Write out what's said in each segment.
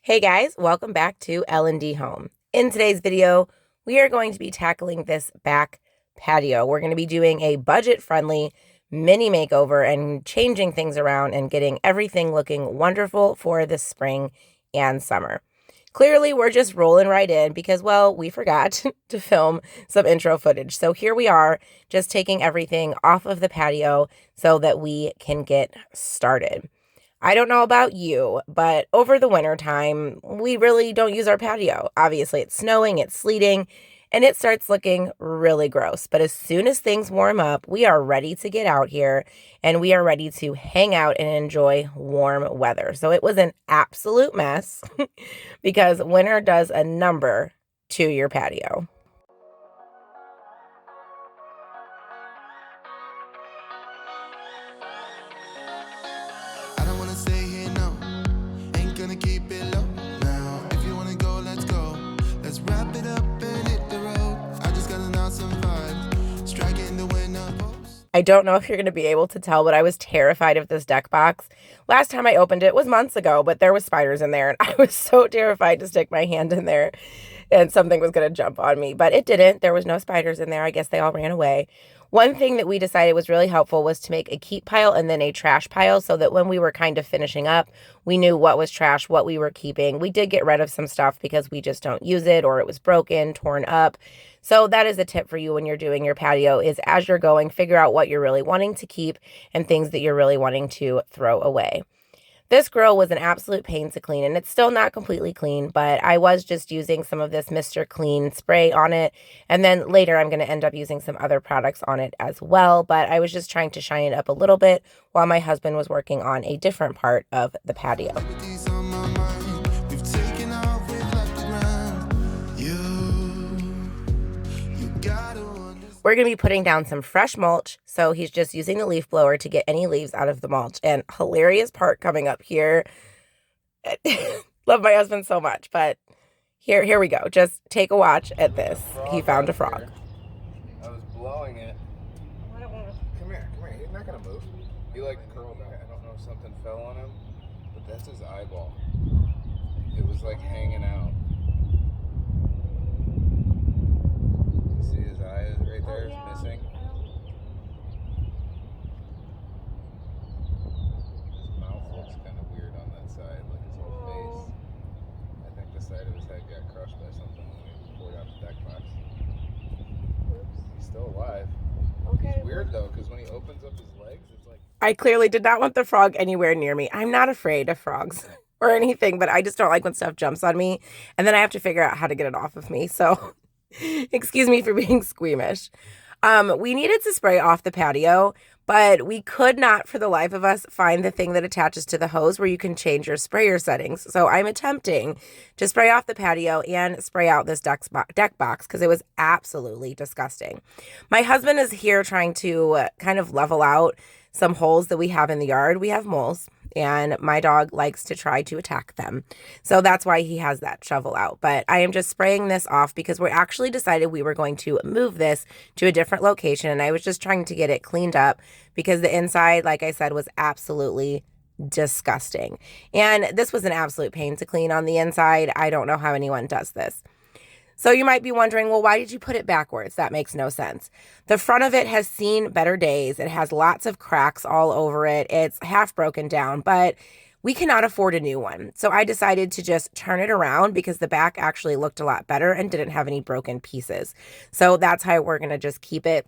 Hey guys, welcome back to L&D Home. In today's video, we are going to be tackling this back patio. We're going to be doing a budget-friendly mini makeover and changing things around and getting everything looking wonderful for the spring and summer. Clearly, we're just rolling right in because, well, we forgot to film some intro footage. So here we are, just taking everything off of the patio so that we can get started. I don't know about you, but over the winter time, we really don't use our patio. Obviously, it's snowing, it's sleeting, and it starts looking really gross. But as soon as things warm up, we are ready to get out here and we are ready to hang out and enjoy warm weather. So it was an absolute mess because winter does a number to your patio. I don't know if you're going to be able to tell, but I was terrified of this deck box. Last time I opened it was months ago, but there was spiders in there, and I was so terrified to stick my hand in there and something was going to jump on me, but it didn't. There was no spiders in there. I guess they all ran away. One thing that we decided was really helpful was to make a keep pile and then a trash pile so that when we were kind of finishing up, we knew what was trash, what we were keeping. We did get rid of some stuff because we just don't use it or it was broken, torn up. So that is a tip for you when you're doing your patio is as you're going, figure out what you're really wanting to keep and things that you're really wanting to throw away. This grill was an absolute pain to clean, and it's still not completely clean, but I was just using some of this Mr. Clean spray on it, and then later I'm going to end up using some other products on it as well, but I was just trying to shine it up a little bit while my husband was working on a different part of the patio. We're going to be putting down some fresh mulch, so he's just using the leaf blower to get any leaves out of the mulch. And hilarious part coming up here. Love my husband so much, but here we go. Just take a watch at this. He found a frog. I was blowing it. Come here. He's not going to move. He like curled up. I don't know if something fell on him, but that's his eyeball. It was like hanging out. See his eye right there is missing. His mouth looks kind of weird on that side, like his whole face. I think the side of his head got crushed by something when we poured out the deck box. He's still alive. Okay. It's weird though, because when he opens up his legs, it's like... I clearly did not want the frog anywhere near me. I'm not afraid of frogs or anything, but I just don't like when stuff jumps on me, and then I have to figure out how to get it off of me, so... Excuse me for being squeamish. We needed to spray off the patio, but we could not for the life of us find the thing that attaches to the hose where you can change your sprayer settings. So I'm attempting to spray off the patio and spray out this deck box because it was absolutely disgusting. My husband is here trying to kind of level out some holes that we have in the yard. We have moles, and my dog likes to try to attack them. So that's why he has that shovel out. But I am just spraying this off because we actually decided we were going to move this to a different location. And I was just trying to get it cleaned up because the inside, like I said, was absolutely disgusting. And this was an absolute pain to clean on the inside. I don't know how anyone does this. So you might be wondering, well, why did you put it backwards? That makes no sense. The front of it has seen better days. It has lots of cracks all over it. It's half broken down, but we cannot afford a new one. So I decided to just turn it around because the back actually looked a lot better and didn't have any broken pieces. So that's how we're going to just keep it.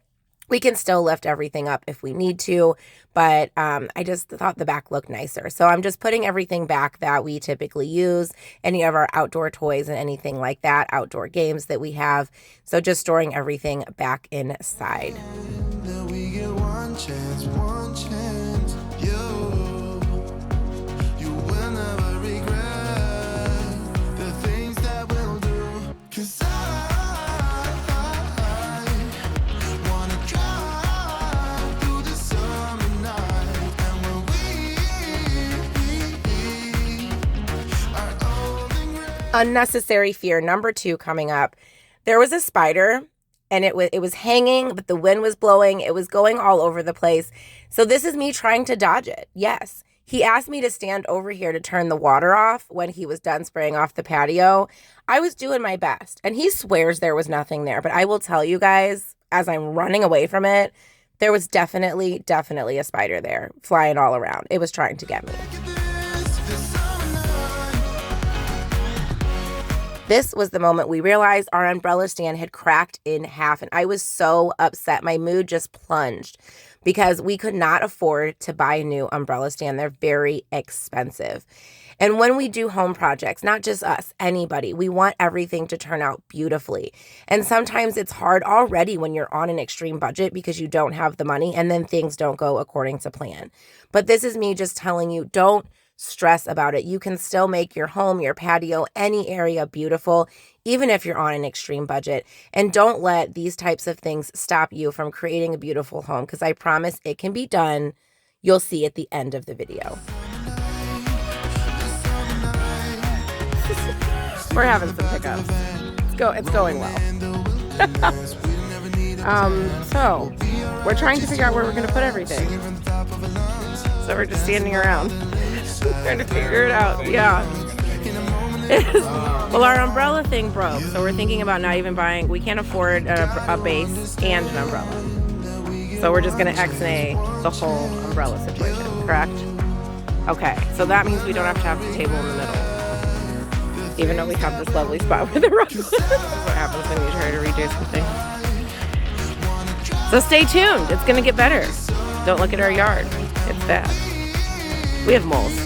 We can still lift everything up if we need to, but I just thought the back looked nicer. So I'm just putting everything back that we typically use, any of our outdoor toys and anything like that, outdoor games that we have. So just storing everything back inside. We get one chance, you will never regret the things that we'll do. 'Cause unnecessary fear number 2 coming up. There was a spider and it was hanging, but the wind was blowing. It was going all over the place. So this is me trying to dodge it. Yes. He asked me to stand over here to turn the water off when he was done spraying off the patio. I was doing my best, and he swears there was nothing there. But I will tell you guys, as I'm running away from it, there was definitely a spider there flying all around. It was trying to get me. This was the moment we realized our umbrella stand had cracked in half, and I was so upset. My mood just plunged because we could not afford to buy a new umbrella stand. They're very expensive. And when we do home projects, not just us, anybody, we want everything to turn out beautifully. And sometimes it's hard already when you're on an extreme budget because you don't have the money and then things don't go according to plan. But this is me just telling you, don't stress about it. You can still make your home, your patio, any area beautiful, even if you're on an extreme budget. And don't let these types of things stop you from creating a beautiful home, because I promise it can be done. You'll see at the end of the video. We're having some hiccups. It's going well. So we're trying to figure out where we're going to put everything. So we're just standing around trying to figure it out. Yeah. Well, our umbrella thing broke, so we're thinking about not even buying. We can't afford a base and an umbrella. So we're just going to X-nay the whole umbrella situation, correct? Okay, so that means we don't have to have the table in the middle, even though we have this lovely spot where the rug was. This is what happens when you try to redo something. So stay tuned. It's going to get better. Don't look at our yard. It's bad. We have moles,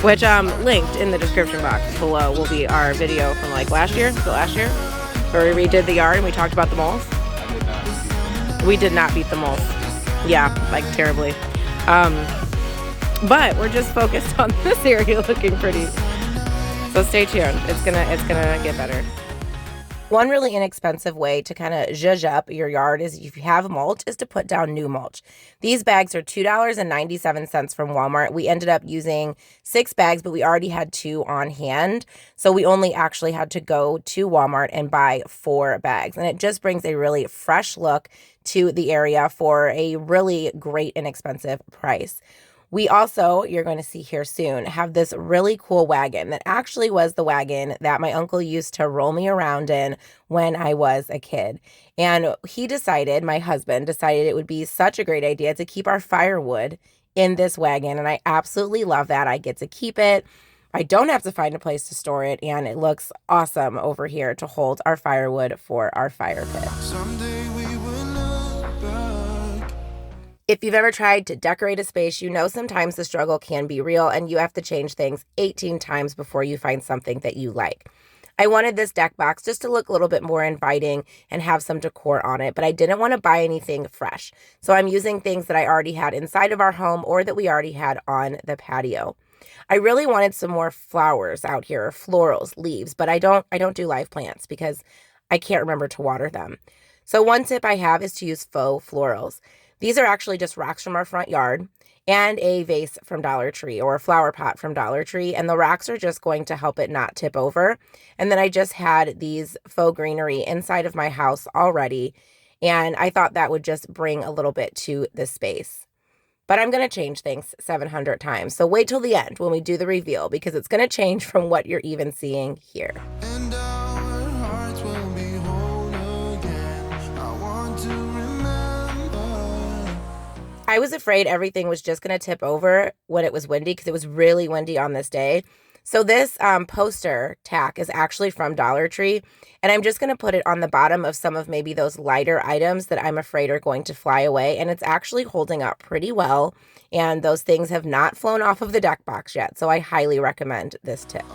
which linked in the description box below will be our video from like last year, where we redid the yard and we talked about the moles. We did not beat the moles. Yeah, like terribly. But we're just focused on this area looking pretty. So stay tuned. It's gonna get better. One really inexpensive way to kind of zhuzh up your yard is, if you have mulch, is to put down new mulch. These bags are $2.97 from Walmart. We ended up using 6 bags, but we already had 2 on hand. So we only actually had to go to Walmart and buy 4 bags. And it just brings a really fresh look to the area for a really great inexpensive price. We also, you're going to see here soon, have this really cool wagon that actually was the wagon that my uncle used to roll me around in when I was a kid. And my husband decided it would be such a great idea to keep our firewood in this wagon. And I absolutely love that. I get to keep it. I don't have to find a place to store it. And it looks awesome over here to hold our firewood for our fire pit. Someday we will look back. If you've ever tried to decorate a space, you know sometimes the struggle can be real and you have to change things 18 times before you find something that you like. I wanted this deck box just to look a little bit more inviting and have some decor on it, but I didn't want to buy anything fresh. So I'm using things that I already had inside of our home or that we already had on the patio. I really wanted some more flowers out here, florals, leaves, but I don't do live plants because I can't remember to water them. So one tip I have is to use faux florals. These are actually just rocks from our front yard and a vase from Dollar Tree or a flower pot from Dollar Tree. And the rocks are just going to help it not tip over. And then I just had these faux greenery inside of my house already. And I thought that would just bring a little bit to the space. But I'm going to change things 700 times. So wait till the end when we do the reveal, because it's going to change from what you're even seeing here. And our hearts will be whole again. I want to remember. I was afraid everything was just going to tip over when it was windy, because it was really windy on this day. So this poster tack is actually from Dollar Tree, and I'm just going to put it on the bottom of some of maybe those lighter items that I'm afraid are going to fly away, and it's actually holding up pretty well, and those things have not flown off of the deck box yet, so I highly recommend this tip.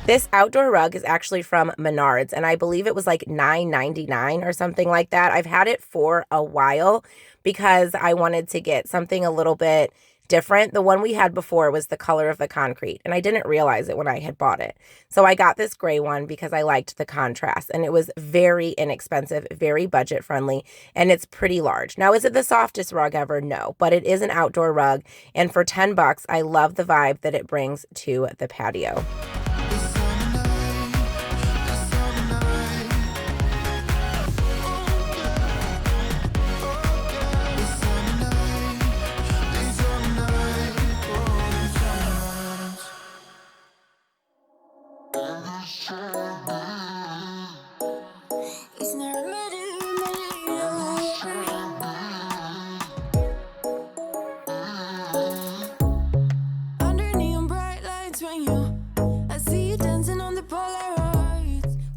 This outdoor rug is actually from Menards, and I believe it was like $9.99 or something like that. I've had it for a while because I wanted to get something a little bit different. The one we had before was the color of the concrete, and I didn't realize it when I had bought it. So I got this gray one because I liked the contrast, and it was very inexpensive, very budget friendly, and it's pretty large. Now, is it the softest rug ever? No, but it is an outdoor rug, and for $10, I love the vibe that it brings to the patio.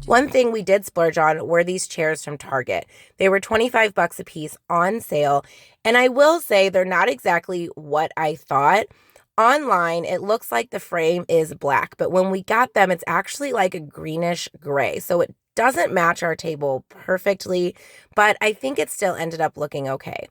One thing we did splurge on were these chairs from Target. They were $25 a piece on sale, and I will say they're not exactly what I thought. Online, it looks like the frame is black, but when we got them, it's actually like a greenish gray. So it doesn't match our table perfectly, but I think it still ended up looking okay.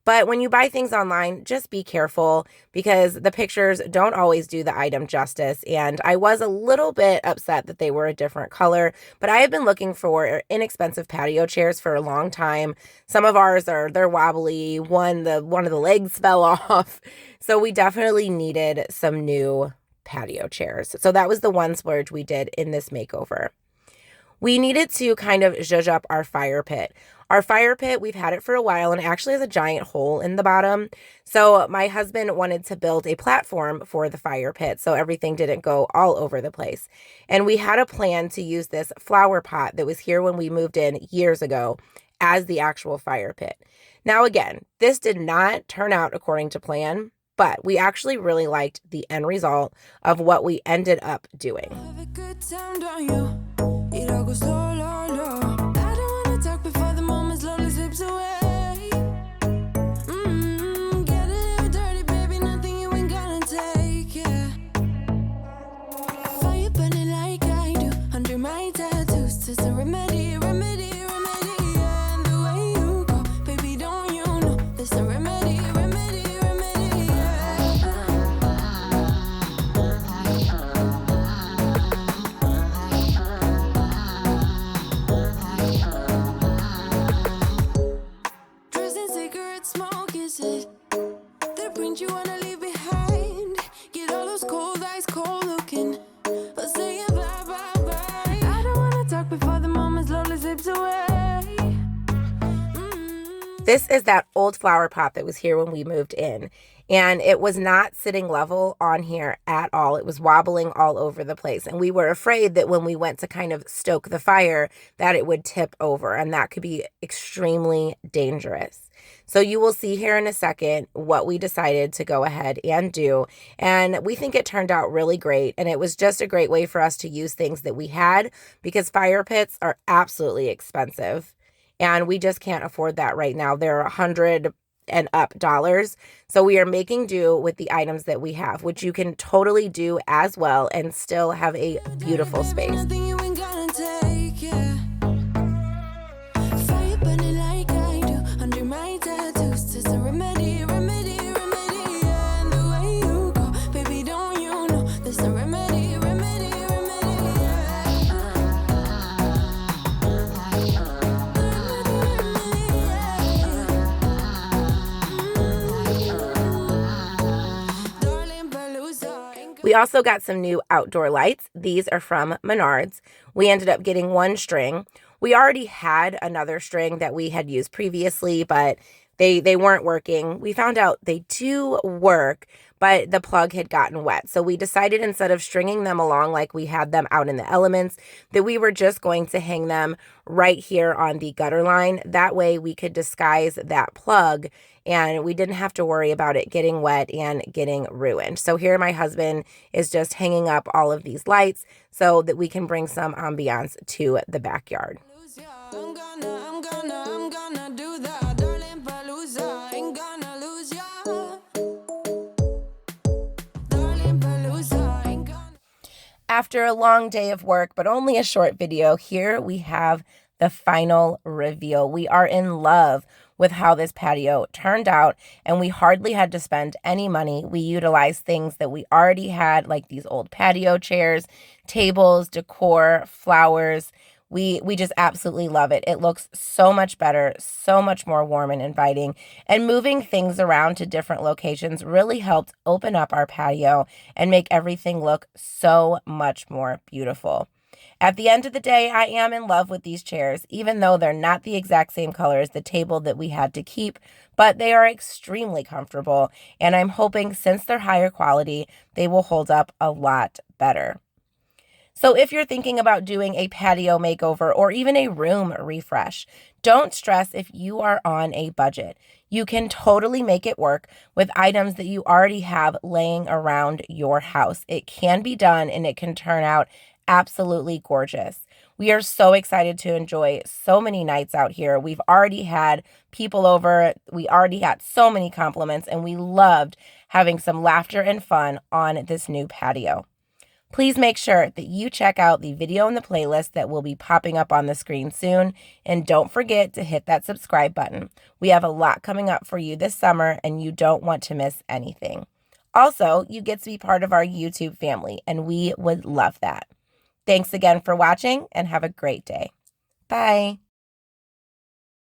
But when you buy things online, just be careful because the pictures don't always do the item justice. And I was a little bit upset that they were a different color, but I have been looking for inexpensive patio chairs for a long time. Some of ours they're wobbly. One of the legs fell off. So we definitely needed some new patio chairs. So that was the one splurge we did in this makeover. We needed to kind of zhuzh up our fire pit. Our fire pit, we've had it for a while, and it actually has a giant hole in the bottom. So my husband wanted to build a platform for the fire pit so everything didn't go all over the place. And we had a plan to use this flower pot that was here when we moved in years ago as the actual fire pit. Now again, this did not turn out according to plan, but we actually really liked the end result of what we ended up doing. It all goes low, low, low. I don't wanna talk before the moment slowly slips away. Get a little dirty, baby, nothing you ain't gonna take, yeah. Fire burning like I do, under my tattoos, just a remedy, remedy, remedy, yeah. And the way you go, baby, don't you know, there's a remedy, remedy, remedy, yeah. Smoke is it the print you wanna leave behind? Get all those cold eyes cold looking, or say bye bye bye. I don't wanna talk before the moment slowly slips away. This is that old flower pot that was here when we moved in, and it was not sitting level on here at all. It was wobbling all over the place, and we were afraid that when we went to kind of stoke the fire that it would tip over, and that could be extremely dangerous. So you will see here in a second what we decided to go ahead and do. And we think it turned out really great. And it was just a great way for us to use things that we had because fire pits are absolutely expensive. And we just can't afford that right now. They're $100 and up dollars. So we are making do with the items that we have, which you can totally do as well and still have a beautiful space. We also got some new outdoor lights. These are from Menards. We ended up getting one string. We already had another string that we had used previously, but they weren't working. We found out they do work, but the plug had gotten wet. So we decided instead of stringing them along like we had them out in the elements, that we were just going to hang them right here on the gutter line. That way we could disguise that plug and we didn't have to worry about it getting wet and getting ruined. So here my husband is just hanging up all of these lights so that we can bring some ambiance to the backyard. I'm gonna do that, darling Palooza, ain't gonna lose ya. Darling Palooza, ain't gonna... After a long day of work, but only a short video, here we have the final reveal. We are in love with how this patio turned out, and we hardly had to spend any money. We utilized things that we already had, like these old patio chairs, tables, decor, flowers. We just absolutely love it. It looks so much better, so much more warm and inviting. And moving things around to different locations really helped open up our patio and make everything look so much more beautiful. At the end of the day, I am in love with these chairs, even though they're not the exact same color as the table that we had to keep, but they are extremely comfortable, and I'm hoping since they're higher quality, they will hold up a lot better. So if you're thinking about doing a patio makeover or even a room refresh, don't stress if you are on a budget. You can totally make it work with items that you already have laying around your house. It can be done and it can turn out absolutely gorgeous. We are so excited to enjoy so many nights out here. We've already had people over. We already had so many compliments, and we loved having some laughter and fun on this new patio. Please make sure that you check out the video in the playlist that will be popping up on the screen soon. And don't forget to hit that subscribe button. We have a lot coming up for you this summer, and you don't want to miss anything. Also, you get to be part of our YouTube family, and we would love that. Thanks again for watching, and have a great day. Bye.